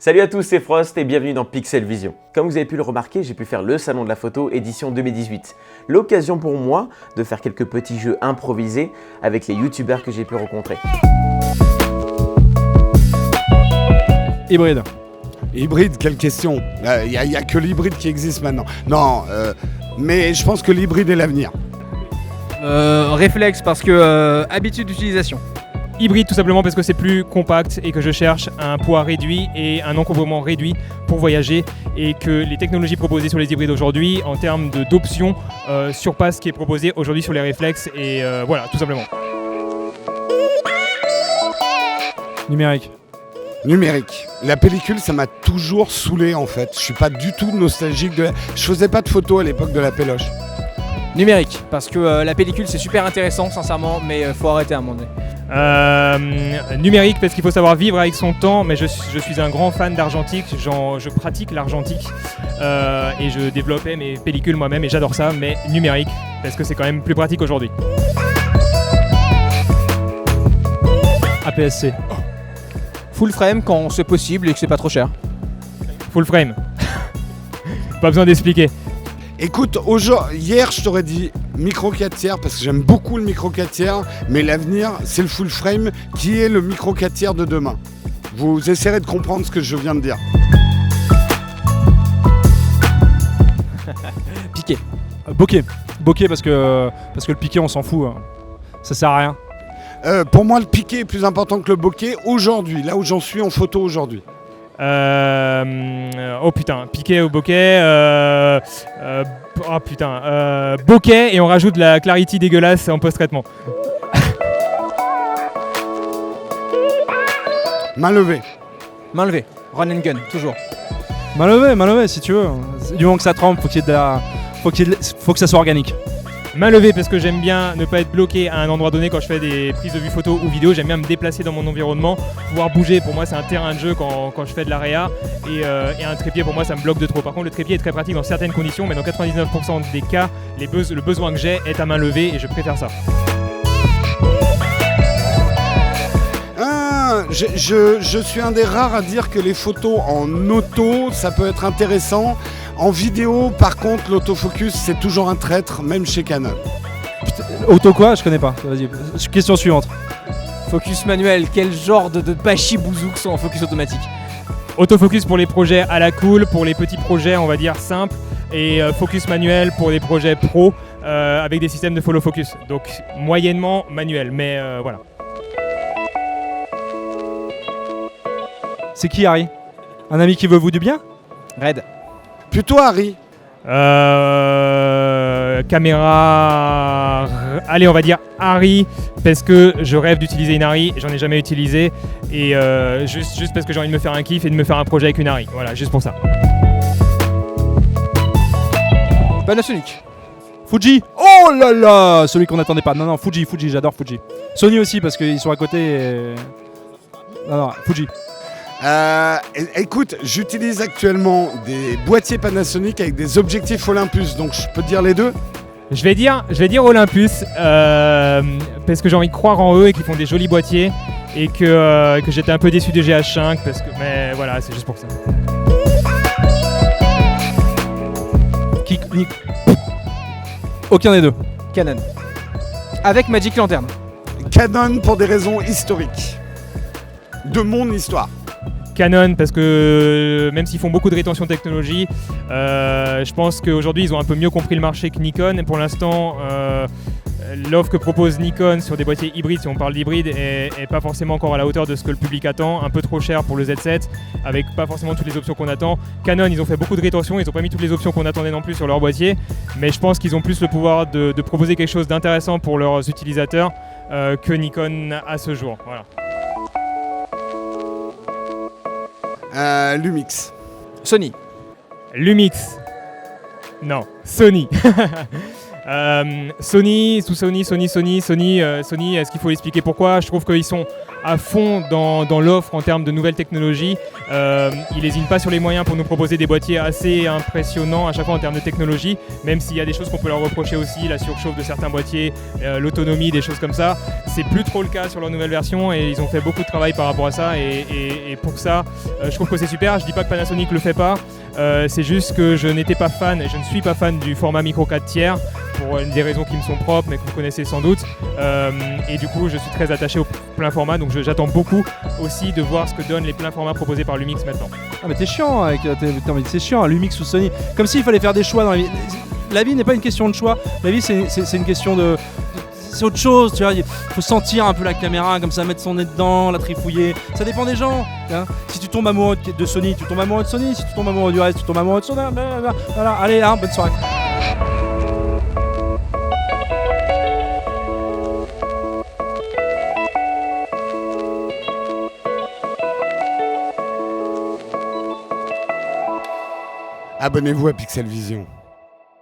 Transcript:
Salut à tous, c'est Frost et bienvenue dans Pixel Vision. Comme vous avez pu le remarquer, j'ai pu faire le salon de la photo édition 2018. L'occasion pour moi de faire quelques petits jeux improvisés avec les youtubeurs que j'ai pu rencontrer. Hybride. Hybride, quelle question. Il n'y a que l'hybride qui existe maintenant. Non, mais je pense que l'hybride est l'avenir. Réflexe parce que habitude d'utilisation. Hybride tout simplement parce que c'est plus compact et que je cherche un poids réduit et un encombrement réduit pour voyager et que les technologies proposées sur les hybrides aujourd'hui en termes d'options surpassent ce qui est proposé aujourd'hui sur les réflexes et voilà tout simplement. Numérique. Numérique. La pellicule, ça m'a toujours saoulé en fait. Je suis pas du tout nostalgique de Je faisais pas de photos à l'époque de la péloche. Numérique, parce que la pellicule c'est super intéressant sincèrement, mais faut arrêter à un moment donné. Numérique parce qu'il faut savoir vivre avec son temps, mais je suis un grand fan d'argentique, je pratique l'argentique et je développais mes pellicules moi-même et j'adore ça, mais numérique parce que c'est quand même plus pratique aujourd'hui. APS-C. Full frame quand c'est possible et que c'est pas trop cher. Full frame. Pas besoin d'expliquer. Écoute, hier je t'aurais dit micro 4 tiers parce que j'aime beaucoup le micro 4 tiers, mais l'avenir c'est le full frame qui est le micro 4 tiers de demain. Vous essaierez de comprendre ce que je viens de dire. Piqué. Bokeh parce que le piqué on s'en fout, hein. Ça sert à rien. Pour moi le piqué est plus important que le bokeh aujourd'hui, là où j'en suis en photo aujourd'hui. Oh putain, piqué ou bokeh, oh putain, bokeh et on rajoute de la clarity dégueulasse en post-traitement. Main levée. Main levée, run and gun, toujours. Main levée si tu veux. Du moment que ça trempe, faut que ça soit organique. Main levée parce que j'aime bien ne pas être bloqué à un endroit donné quand je fais des prises de vue photo ou vidéo. J'aime bien me déplacer dans mon environnement, pouvoir bouger. Pour moi, c'est un terrain de jeu quand je fais de l'AREA et un trépied pour moi ça me bloque de trop. Par contre, le trépied est très pratique dans certaines conditions, mais dans 99% des cas, le besoin que j'ai est à main levée et je préfère ça. Je suis un des rares à dire que les photos en auto, ça peut être intéressant. En vidéo, par contre, l'autofocus, c'est toujours un traître, même chez Canon. Putain, auto quoi? Je connais pas. Vas-y, question suivante. Focus manuel, quel genre de bachibouzouk sont en focus automatique? Autofocus pour les projets à la cool, pour les petits projets on va dire simples, et focus manuel pour les projets pro avec des systèmes de follow focus. Donc moyennement manuel, mais voilà. C'est qui Harry? Un ami qui veut vous du bien? Red. Plutôt Harry. Caméra... Allez, on va dire Harry, parce que je rêve d'utiliser une Harry, j'en ai jamais utilisé, et juste parce que j'ai envie de me faire un kiff et de me faire un projet avec une Harry. Voilà, juste pour ça. Panasonic. Fuji. Oh là là, celui qu'on n'attendait pas. Non, Fuji, j'adore Fuji. Sony aussi, parce qu'ils sont à côté. Et... Non, Fuji. Écoute, j'utilise actuellement des boîtiers Panasonic avec des objectifs Olympus, donc je peux te dire les deux. Je vais dire Olympus, parce que j'ai envie de croire en eux et qu'ils font des jolis boîtiers, et que j'étais un peu déçu des GH5, mais voilà, c'est juste pour ça. Aucun des deux. Canon. Avec Magic Lantern. Canon pour des raisons historiques. De mon histoire. Canon parce que même s'ils font beaucoup de rétention de technologie, je pense qu'aujourd'hui ils ont un peu mieux compris le marché que Nikon. Et pour l'instant, l'offre que propose Nikon sur des boîtiers hybrides, si on parle d'hybride, est pas forcément encore à la hauteur de ce que le public attend. Un peu trop cher pour le Z7, avec pas forcément toutes les options qu'on attend. Canon, ils ont fait beaucoup de rétention, ils n'ont pas mis toutes les options qu'on attendait non plus sur leur boîtier. Mais je pense qu'ils ont plus le pouvoir de proposer quelque chose d'intéressant pour leurs utilisateurs que Nikon à ce jour. Voilà. Lumix. Sony. Lumix. Non, Sony. Sony, est-ce qu'il faut expliquer pourquoi? Je trouve qu'ils sont à fond dans l'offre en termes de nouvelles technologies. Ils n'hésitent pas sur les moyens pour nous proposer des boîtiers assez impressionnants à chaque fois en termes de technologie, même s'il y a des choses qu'on peut leur reprocher aussi, la surchauffe de certains boîtiers, l'autonomie, des choses comme ça. C'est plus trop le cas sur leur nouvelle version et ils ont fait beaucoup de travail par rapport à ça et pour ça, je trouve que c'est super. Je dis pas que Panasonic le fait pas, c'est juste que je n'étais pas fan, je ne suis pas fan du format micro 4 tiers pour des raisons qui me sont propres mais que vous connaissez sans doute, et du coup je suis très attaché au plein format, donc j'attends beaucoup aussi de voir ce que donnent les pleins formats proposés par Lumix maintenant. Ah mais t'es chiant avec c'est chiant, Lumix ou Sony. Comme s'il fallait faire des choix dans la vie. La vie n'est pas une question de choix. La vie c'est une question de c'est autre chose, tu vois. Il faut sentir un peu la caméra comme ça, mettre son nez dedans, la trifouiller. Ça dépend des gens. Hein. Si tu tombes amoureux de Sony, tu tombes amoureux de Sony. Si tu tombes amoureux du reste, tu tombes amoureux de Sony. Voilà, allez, hein, bonne soirée. Abonnez-vous à Pixel Vision.